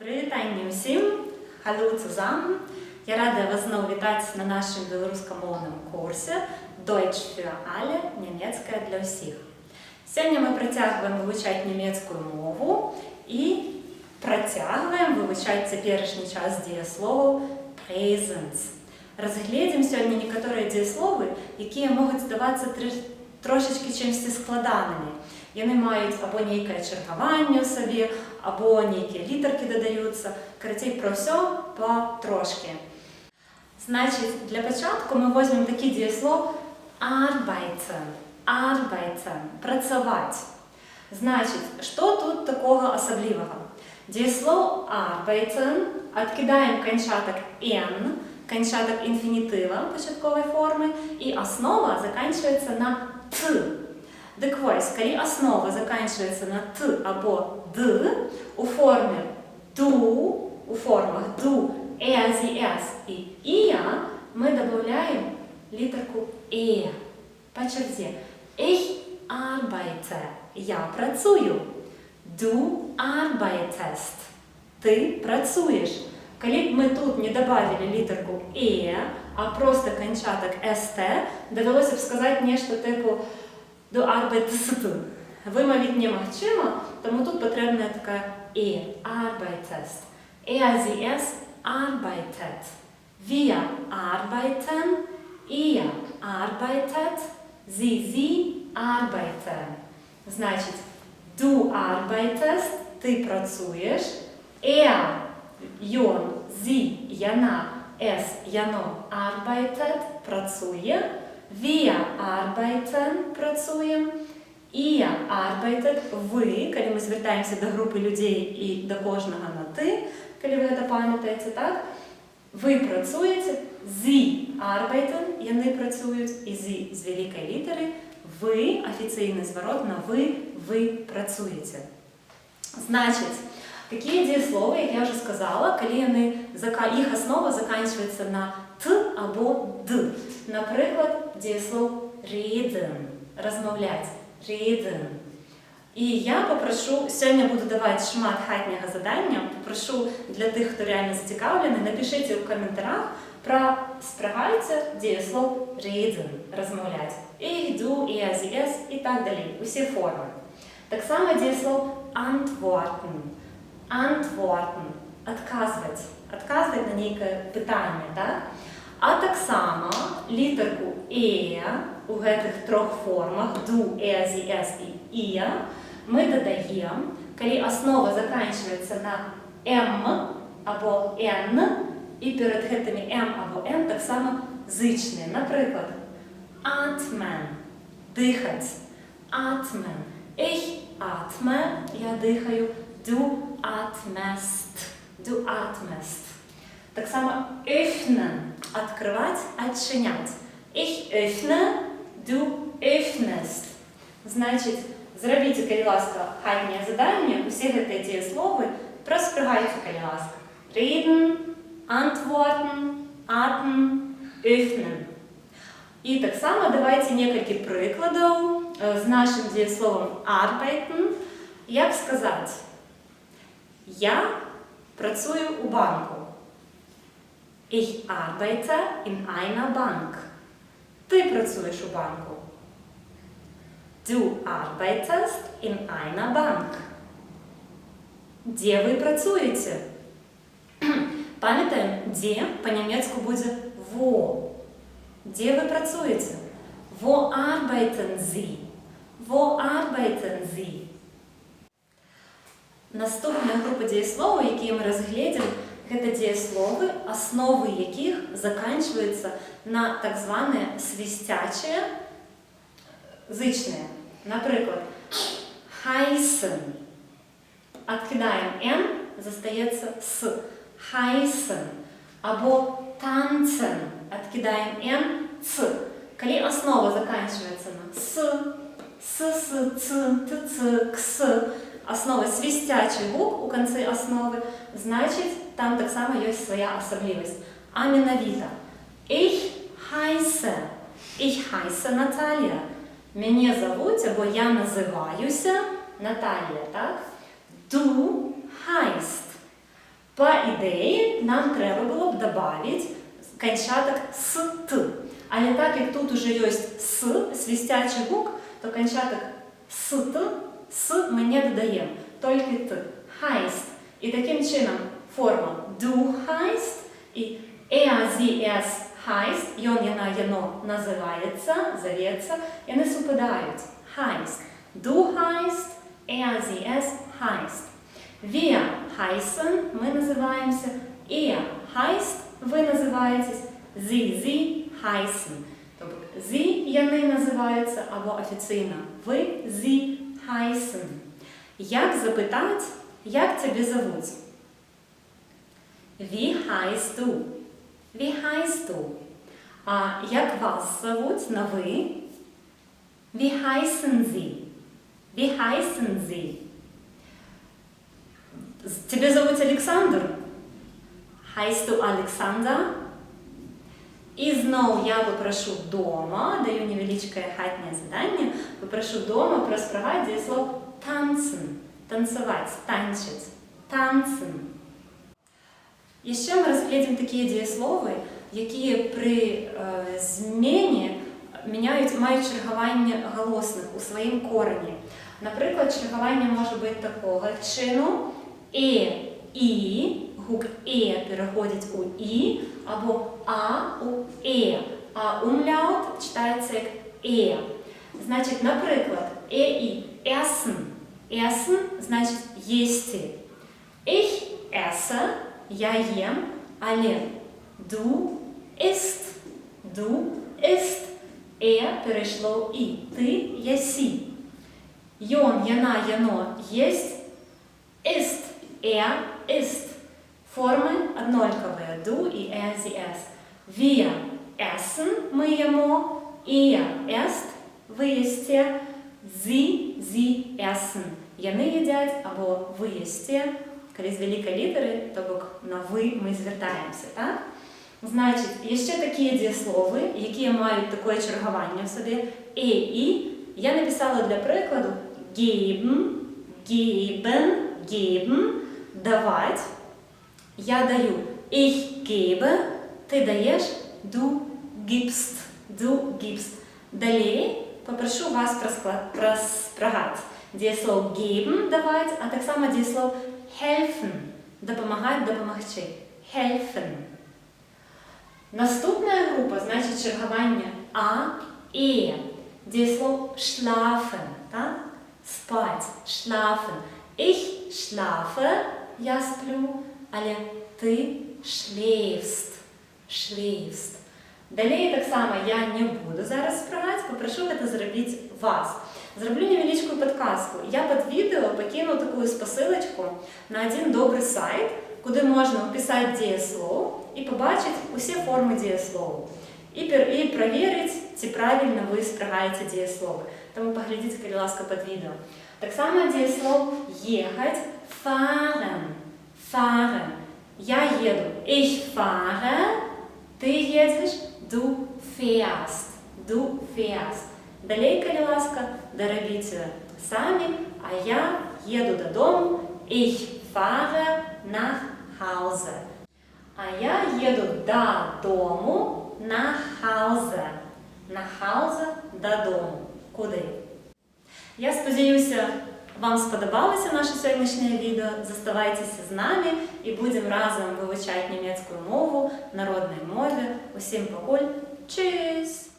Привітання усім! Hallo zusammen! Я рада вас знову вітати на нашому білоруськомовному курсі Deutsch für alle – німецька для всіх. Сьогодні ми протягуємо вивчати німецьку мову і протягуємо вивчати теперішній час дієсловів presens. Розглядимо сьогодні некоторі дієслови, які можуть здаватися трошечки чимось складаними. Вони мають або некое чергування в собі, або некі літерки додаються. Коротше, про все потрошки. Значить, для початку ми візьмемо такі дієслов arbeiten, arbeiten, працювати. Значить, що тут такого особливого? Дієслов arbeiten, відкидаємо кончаток n, кончаток інфінітива початкової форми, і основа закінчується на т. Так ось, коли основа закінчується на т або д, у формі ду, у формах ду, зі, і ія, ми додаємо літерку е. По черзі. Ich arbeite. Я працюю. Du arbeitest. Ти працюєш. Коли б ми тут не додали літерку е, а просто кончаток ст, довелося б сказати нещо типу du arbeitest. Вимовити неможливо, тому тут потрібна така е. Arbeitest. Sie arbeitet. Wir arbeiten. Ihr arbeitet. Sie arbeiten. Значить, du arbeitest, ти працюєш. Йон, яна, яно, arbeitet, працює. Wir arbeiten, працюємо. Ihr arbeitet, ви, коли ми звертаємося до групи людей і до кожного на ти, коли ви це пам'ятаєте, так? Ви працюєте, Sie arbeiten, вони працюють, і Sie з великої літери, ви, офіційний зворот на ви працюєте. Значить, такі дієслови, як я вже сказала, коли їх основа закінчується на т або д. Наприклад, дієслов reden, розмовляти, reden. І я попрошу, сьогодні буду давати шмат хатнього завдання, попрошу для тих, хто реально зацікавлений, напишіть у коментарях про спрягаються дієслов reden, розмовляти. Ich, du, er, sie, es і так далі, усі форми. Так само дієслов antworten. Antworten – відказувати на неяке питання, так? А так само літерку «е» у цих трьох формах «du», sie, es і «ihr» ми додаємо, коли основа закінчується на «м» або «н», і перед цими «м» або «н» так само зичні. Наприклад, atmen – дихать, atmen. Ich atme – я дихаю, du atmest, du atmest. Так само öffnen – відкривати, відчиняти. Ich öffne, du öffnest. Значить, зробіть, будь ласка, хатнє завдання, усі ці дієслови, просто спрягайте, будь ласка. Reden, antworten, atmen, öffnen. І так само давайте кілька прикладів з нашим дієсловом arbeiten. Як сказати? Я працюю у банку. Ich arbeite in einer Bank. Ти працюєш у банку. Du arbeitest in einer Bank. Де ви працюєте? Пам'ятаємо, де по-німецьку буде wo. Де ви працюєте? Wo arbeiten Sie? Wo arbeiten Sie? Наступна група дієслов, які ми розглядимо, це дієслови, основи яких закінчуються на так зване свистяче зичне. Наприклад, heißen. Відкидаємо «н», зостається «с». Heißen. Або tanzen. Відкидаємо «н», «ц». Коли основа закінчується на «с», «ц», «т», «кс», основа свистячий звук у кінці основи, значить, там так само є своя особливість. А менавіта. Ich heiße Наталія. Мене зовуть, або я називаюся Наталія, так? Du heißt. По ідеї, нам треба було б додати кончаток «ст». Але так як тут уже є «с», свистячий гук, то кончаток «ст», «с» ми не додаємо, тільки «т». Heißt. І таким чином форма «du heißt» і sie, es heißt, йон, яна, яно називається, зоветься, і вони супадають. Heißt. Du heißt, sie, es heißt. Wir heißen, ми називаємося, heißt, ви називаєтесь, sie heißen. Тобто, sie, яни називаються, або офіційно, ви, sie heißen. Як запитати, як тебе зовуть? Wie heißt du? Wie heißt du? А як вас зовуть на ви? Wie heißen Sie? Wie heißen Sie? Тебе зовут Александр? Heißt du Alexander? І знову я попрошу дома, даю невеличке хатнє завдання, попрошу дома проспівати дієслово tanzen. Танцевать, танчить, tanzen. Еще мы разглядим такие дієслови, які при зміні мають чергування голосних у своїм корені. Наприклад, чергування може бути такого чину і, гук переходить у і, або а у а умляут читається як Значить, наприклад, і essen. Essen значить їсти. Ich esse, я їм, але du isst. Du isst. Перейшло і. Ти єсі. Йон, яна, яно єсть. Ist. Ist. Форми однолькові. Du і sie, es. Wir essen, ми їмо. Esst, ви їсте. Sie essen. Яни їдять або ви їсте. Коли з великої літери, тобто на ви ми звертаємося, так? Значить, ще такі дієслови, які мають таке чергування в собі, і, я написала для прикладу geben, geben, давать. Я даю, ich gebe, ти даєш, du gibst. Далі попрошу вас проспрагати. Дієслово geben, давать, а так само дієслово helfen, допомагати, допомогти. Helfen. Наступна група, значить чергування Дієслово schlafen, так? Спать, schlafen. Ich schlafe, я сплю, але ти schläfst. Далі так само я не буду зараз спрягати, попрошу це зробити вас. Зроблю невеличку підказку. Я під відео покину таку посилочку на один добрий сайт, куди можна вписати дієслово і побачити усі форми дієслову. І перевірити, чи правильно ви спрягаєте дієслово. Тому поглядіть, будь ласка, під відео. Так само дієслово «ехать» – fahren. Я їду. Ich fahre. Ти їдеш. Du fährst. Далі, будь ласка, доробіть це самі, а я їду додому. Ich fahre nach Hause. А я їду додому, nach Hause. Nach Hause – додому. Куди? Я сподіваюся, вам сподобалося наше сьогоднішнє відео. Заставайтеся з нами і будемо разом вивчати німецьку мову в народній мові. Усім покуль. Tschüss!